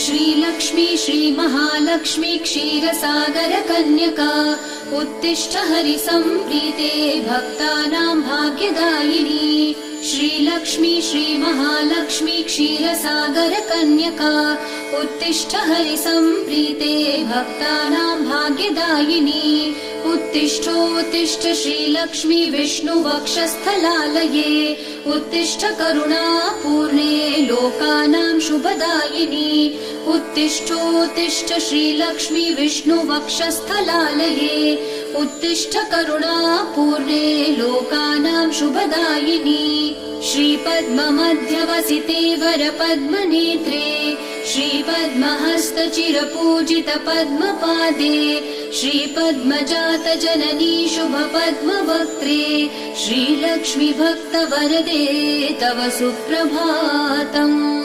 श्रीलक्ष्मी श्रीमहालक्ष्मी क्षीरसागर कन्यका उत्तिष्ठ हरिसम्प्रीते भक्तानां भाग्यदायिनी। श्रीलक्ष्मी श्रीमहालक्ष्मी क्षीरसागर कन्यका उत्तिष्ठ हरिसम्प्रीते भक्तानां भाग्यदायिनी। उत्तिष्ठोत्तिष्ठ श्रीलक्ष्मी विष्णुवक्षस्थलालये उत्तिष्ठ करुणापूर्णे लोकानां शुभदायिनी। उत्तिष्ठोत्तिष्ठ श्रीलक्ष्मी विष्णुवक्षस्थलालये उत्तिष्ठ करुणापूर्णे लोकानां शुभदायिनी। श्रीपद्ममध्यवसिते वरपद्मनेत्रे श्रीपद्महस्तचिरपूजित पद्मपादे श्रीपद्मजात जननी शुभपद्मवक्त्रे श्रीलक्ष्मी भक्तवरदे तव सुप्रभातम्।